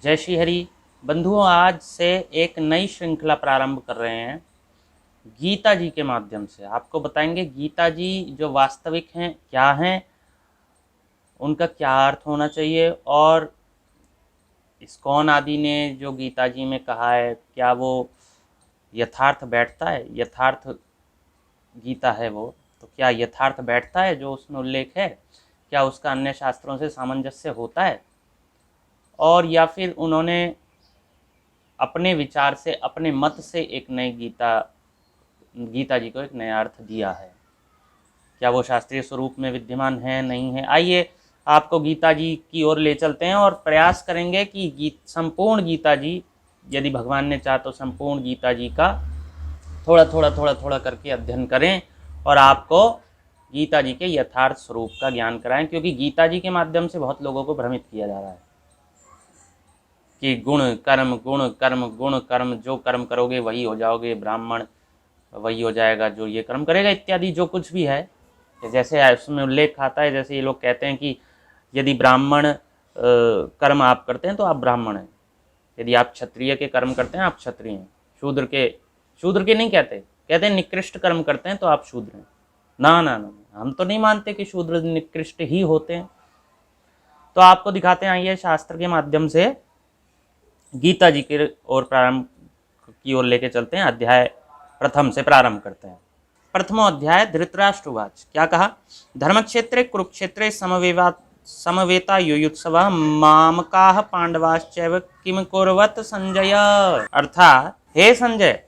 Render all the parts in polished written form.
जय श्री हरि। बंधुओं, आज से एक नई श्रृंखला प्रारंभ कर रहे हैं गीता जी के माध्यम से। आपको बताएंगे गीता जी जो वास्तविक हैं क्या हैं, उनका क्या अर्थ होना चाहिए, और इस्कॉन आदि ने जो गीता जी में कहा है क्या वो यथार्थ बैठता है। यथार्थ गीता है वो, तो क्या यथार्थ बैठता है जो उसमें उल्लेख है, क्या उसका अन्य शास्त्रों से सामंजस्य होता है, और या फिर उन्होंने अपने विचार से, अपने मत से एक नई गीता जी को एक नया अर्थ दिया है। क्या वो शास्त्रीय स्वरूप में विद्यमान है, नहीं है? आइए आपको गीता जी की ओर ले चलते हैं और प्रयास करेंगे कि संपूर्ण गीता जी, यदि भगवान ने चाहा तो संपूर्ण गीता जी का थोड़ा करके अध्ययन करें और आपको गीता जी के यथार्थ स्वरूप का ज्ञान कराएं, क्योंकि गीता जी के माध्यम से बहुत लोगों को भ्रमित किया जा रहा है कि गुण कर्म गुण कर्म गुण कर्म, जो कर्म करोगे वही हो जाओगे ब्राह्मण, वही हो जाएगा जो ये कर्म करेगा, इत्यादि जो कुछ भी है। जैसे उसमें उल्लेख आता है, जैसे ये लोग कहते हैं कि यदि ब्राह्मण कर्म आप करते हैं तो आप ब्राह्मण हैं, यदि आप क्षत्रिय के कर्म करते हैं आप क्षत्रिय हैं, शूद्र के नहीं कहते, कहते हैं निकृष्ट कर्म करते हैं तो आप शूद्र हैं। ना ना ना, हम तो नहीं मानते कि शूद्र निकृष्ट ही होते हैं। तो आपको दिखाते हैं, आइए शास्त्र के माध्यम से गीता जी की ओर प्रारंभ की ओर लेके चलते हैं। अध्याय प्रथम से प्रारंभ करते हैं। प्रथमो अध्याय धृतराष्ट्रवाच। क्या कहा? धर्मक्षेत्रे कुरुक्षेत्रे समवेता युयुत्सवः मामकाः पांडवाश्चैव किम कुर्वत संजय। अर्थात, हे संजय,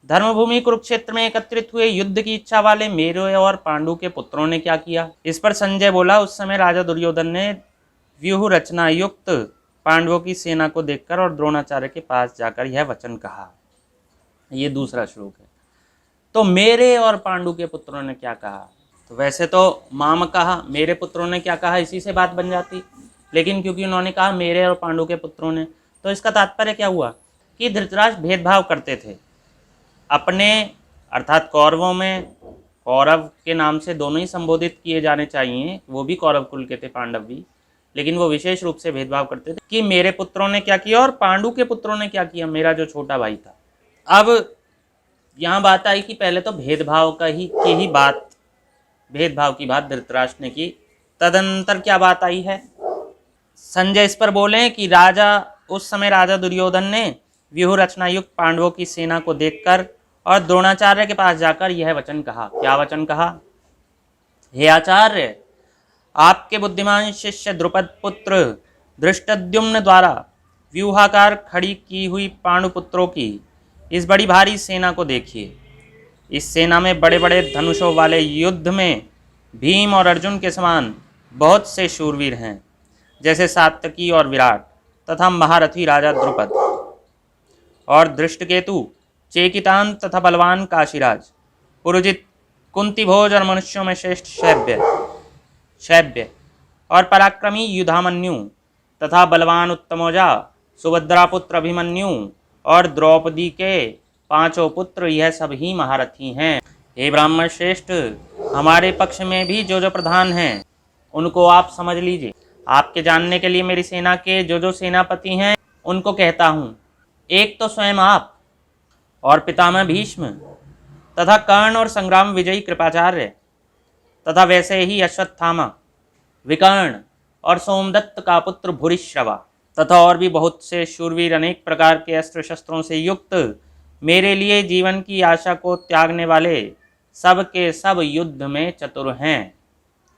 धर्मभूमि कुरुक्षेत्र में एकत्रित हुए युद्ध की इच्छा वाले मेरे और पांडु के पुत्रों ने क्या किया? इस पर संजय बोला, उस समय राजा दुर्योधन ने व्यूह रचना युक्त पांडवों की सेना को देखकर और द्रोणाचार्य के पास जाकर यह वचन कहा। ये दूसरा श्लोक है। तो मेरे और पांडु के पुत्रों ने क्या कहा? तो वैसे तो माम कहा, मेरे पुत्रों ने क्या कहा, इसी से बात बन जाती, लेकिन क्योंकि उन्होंने कहा मेरे और पांडु के पुत्रों ने, तो इसका तात्पर्य क्या हुआ कि धृतराष्ट्र भेदभाव करते थे अपने, अर्थात कौरवों में। कौरव के नाम से दोनों ही संबोधित किए जाने चाहिए, वो भी कौरव कुल के थे, पांडव भी, लेकिन वो विशेष रूप से भेदभाव करते थे कि मेरे पुत्रों ने क्या किया और पांडु के पुत्रों ने क्या किया, मेरा जो छोटा भाई था। अब यहाँ बात आई कि पहले तो भेदभाव की बात धृतराष्ट्र ने की, तदनंतर क्या बात आई है? संजय इस पर बोले कि उस समय राजा दुर्योधन ने व्यूह रचना युक्त पांडवों की सेना को देखकर और द्रोणाचार्य के पास जाकर यह वचन कहा। क्या वचन कहा? हे आचार्य, आपके बुद्धिमान शिष्य द्रुपद पुत्र धृष्टद्युम्न द्वारा व्यूहाकार खड़ी की हुई पांडुपुत्रों की इस बड़ी भारी सेना को देखिए। इस सेना में बड़े बड़े धनुषों वाले युद्ध में भीम और अर्जुन के समान बहुत से शूरवीर हैं, जैसे सात्यकी और विराट, तथा महारथी राजा द्रुपद और धृष्टकेतु, चेकितान तथा बलवान काशीराज, पुरुजित, कुंतीभोज और मनुष्यों में श्रेष्ठ शैब्य और पराक्रमी युधामन्यु, तथा बलवान उत्तमोजा सुभद्रापुत्र अभिमन्यु और द्रौपदी के पांचों पुत्र, यह सब ही महारथी हैं। हे ब्राह्मण श्रेष्ठ, हमारे पक्ष में भी जो प्रधान हैं उनको आप समझ लीजिए। आपके जानने के लिए मेरी सेना के जो सेनापति हैं उनको कहता हूँ। एक तो स्वयं आप और पितामह भीष्म तथा कर्ण और संग्राम विजयी कृपाचार्य, तथा वैसे ही अश्वत्थामा, विकर्ण और सोमदत्त का पुत्र भूरिश्रवा, तथा और भी बहुत से शूरवीर अनेक प्रकार के अस्त्र शस्त्रों से युक्त, मेरे लिए जीवन की आशा को त्यागने वाले, सब के सब युद्ध में चतुर हैं।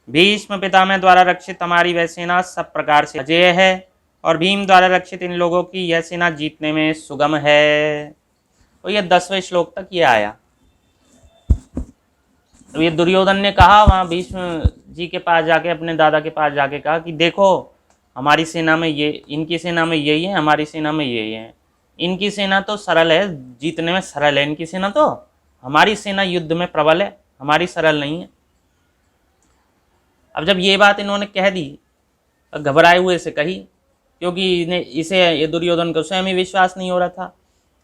भीष्म पितामह द्वारा रक्षित हमारी वह सेना सब प्रकार से अजेय है, और भीम द्वारा रक्षित इन लोगों की यह सेना जीतने में सुगम है। तो ये 10वें श्लोक तक ये आया। तो ये दुर्योधन ने कहा वहाँ भीष्म जी के पास जाके, अपने दादा के पास जाके कहा कि देखो हमारी सेना में ये, इनकी सेना में यही है, हमारी सेना में यही है। इनकी सेना तो सरल है, जीतने में सरल है इनकी सेना, तो हमारी सेना युद्ध में प्रबल है, हमारी सरल नहीं है। अब जब ये बात इन्होंने कह दी, घबराए हुए से कही, क्योंकि ये दुर्योधन को स्वयं ही विश्वास नहीं हो रहा था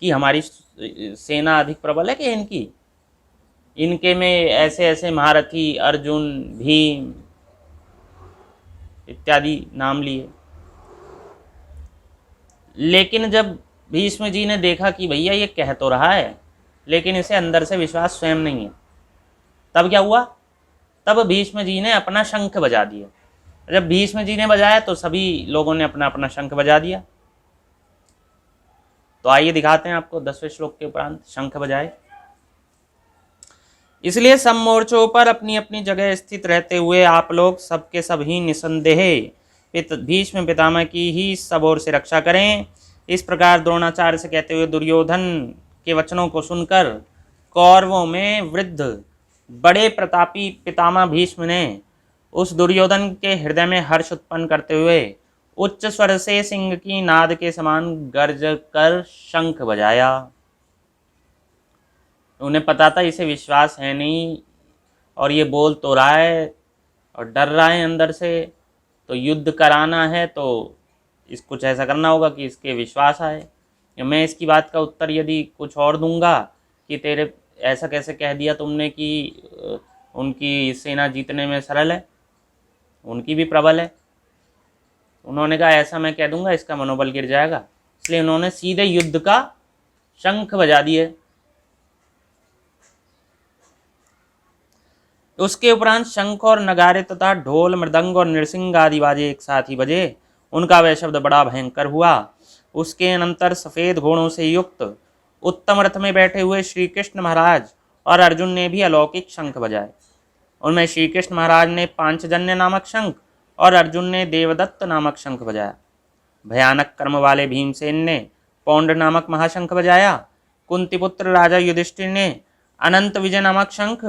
कि हमारी सेना अधिक प्रबल है कि इनकी। इनके में ऐसे ऐसे महारथी अर्जुन, भीम इत्यादि नाम लिए। लेकिन जब भीष्म जी ने देखा कि भैया ये कह तो रहा है लेकिन इसे अंदर से विश्वास स्वयं नहीं है, तब क्या हुआ? तब भीष्म जी ने अपना शंख बजा दिया। जब भीष्म जी ने बजाया तो सभी लोगों ने अपना अपना शंख बजा दिया। तो आइए दिखाते हैं आपको 10वें श्लोक के उपरांत शंख बजाए। इसलिए सब मोर्चों पर अपनी अपनी जगह स्थित रहते हुए आप लोग सबके सब ही निसंदेह भीष्म पितामह की ही सब ओर से रक्षा करें। इस प्रकार द्रोणाचार्य से कहते हुए दुर्योधन के वचनों को सुनकर कौरवों में वृद्ध बड़े प्रतापी पितामह भीष्म ने उस दुर्योधन के हृदय में हर्ष उत्पन्न करते हुए उच्च स्वर से सिंह की नाद के समान गर्ज कर शंख बजाया। उन्हें पता था इसे विश्वास है नहीं और ये बोल तो रहा है और डर रहा है अंदर से, तो युद्ध कराना है तो इस कुछ ऐसा करना होगा कि इसके विश्वास आए। या मैं इसकी बात का उत्तर यदि कुछ और दूंगा कि तेरे ऐसा कैसे कह दिया तुमने कि उनकी सेना जीतने में सरल है, उनकी भी प्रबल है। उन्होंने कहा ऐसा मैं कह दूंगा इसका मनोबल गिर जाएगा, इसलिए उन्होंने सीधे युद्ध का शंख बजा दिए। उसके उपरांत शंख और नगारे तथा ढोल मृदंग और नृसिंग आदि बाजे एक साथ ही बजे। उनका वह शब्द बड़ा भयंकर हुआ। उसके अनंतर सफेद घोड़ों से युक्त उत्तम रथ में बैठे हुए श्री कृष्ण महाराज और अर्जुन ने भी अलौकिक शंख बजाए। उनमें श्री कृष्ण महाराज ने पांचजन्य नामक शंख और अर्जुन ने देवदत्त नामक शंख बजाया। भयानक कर्म वाले भीमसेन ने पौंड नामक महाशंख बजाया। कुंतीपुत्र राजा युधिष्ठिर ने अनंत विजय नामक शंख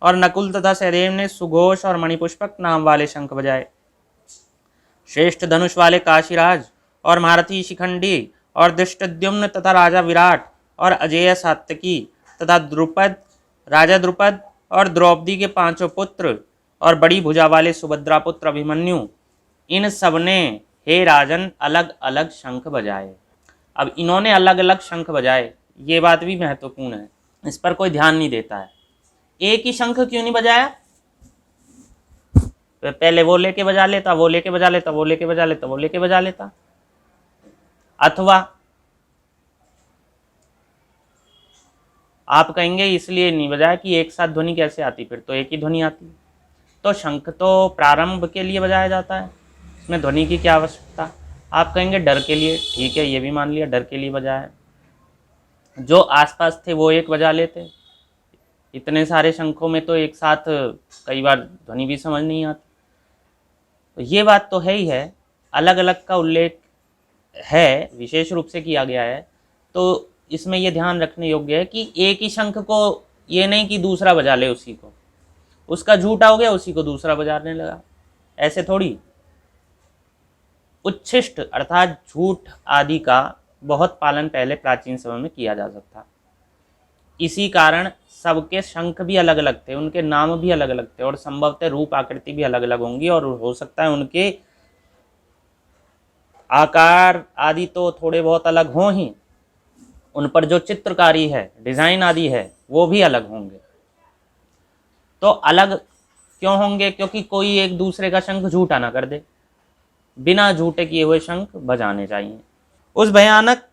और नकुल तथा सहदेव ने सुघोष और मणिपुष्पक नाम वाले शंख बजाए। श्रेष्ठ धनुष वाले काशीराज और महारथी शिखंडी और दृष्टद्युम्न तथा राजा विराट और अजेय सात्यकी तथा राजा द्रुपद और द्रौपदी के पांचों पुत्र और बड़ी भुजा वाले सुभद्रा पुत्र अभिमन्यु, इन सब ने हे राजन अलग अलग शंख बजाए। अब इन्होंने अलग अलग शंख बजाए, ये बात भी महत्वपूर्ण है, इस पर कोई ध्यान नहीं देता है। एक ही शंख क्यों नहीं बजाया? पहले वो लेके बजा लेता, वो लेके बजा लेता, वो लेके बजा लेता, वो लेके बजा लेता। अथवा आप कहेंगे इसलिए नहीं बजाया कि एक साथ ध्वनि कैसे आती, फिर तो एक ही ध्वनि आती। तो शंख तो प्रारंभ के लिए बजाया जाता है, इसमें ध्वनि की क्या आवश्यकता? आप कहेंगे डर के लिए, ठीक है ये भी मान लिया, डर के लिए बजाया। जो आसपास थे वो एक बजा लेते, इतने सारे शंखों में तो एक साथ कई बार ध्वनि भी समझ नहीं आती। तो ये बात तो है ही है, अलग अलग का उल्लेख है, विशेष रूप से किया गया है। तो इसमें ये ध्यान रखने योग्य है कि एक ही शंख को ये नहीं कि दूसरा बजा ले उसी को, उसका झूठा हो गया उसी को दूसरा बजाने लगा, ऐसे थोड़ी। उच्छिष्ट अर्थात झूठ आदि का बहुत पालन पहले प्राचीन समय में किया जा सकता। इसी कारण सबके शंख भी अलग अलग थे, उनके नाम भी अलग अलग थे और संभवतः रूप आकृति भी अलग अलग होंगी और हो सकता है उनके आकार आदि तो थोड़े बहुत अलग हों ही, उन पर जो चित्रकारी है, डिजाइन आदि है, वो भी अलग होंगे। तो अलग क्यों होंगे? क्योंकि कोई एक दूसरे का शंख झूठा ना कर दे, बिना झूठे किए हुए शंख बजाने चाहिए। उस भयानक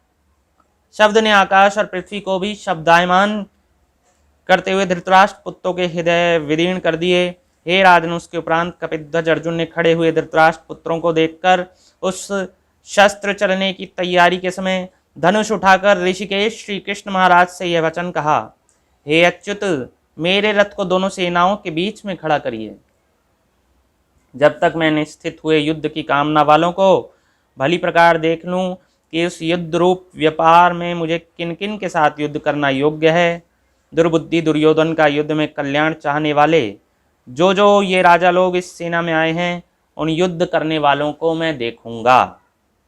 शब्द ने आकाश और पृथ्वी को भी शब्दायमान करते हुए धृतराष्ट्र पुत्रों के हृदय विदीर्ण कर दिए। हे राजन, उसके उपरांत कपिध्वज अर्जुन ने खड़े हुए धृतराष्ट्र पुत्रों को देखकर उस शस्त्र चलने की तैयारी के समय धनुष उठाकर ऋषिकेश श्री कृष्ण महाराज से यह वचन कहा, हे अच्युत, मेरे रथ को दोनों सेनाओं के बीच में खड़ा करिए। जब तक मैं निश्चित हुए युद्ध की कामना वालों को भली प्रकार देख लूं कि उस युद्ध रूप व्यापार में मुझे किन किन के साथ युद्ध करना योग्य है। दुर्बुद्धि दुर्योधन का युद्ध में कल्याण चाहने वाले जो ये राजा लोग इस सेना में आए हैं, उन युद्ध करने वालों को मैं देखूंगा।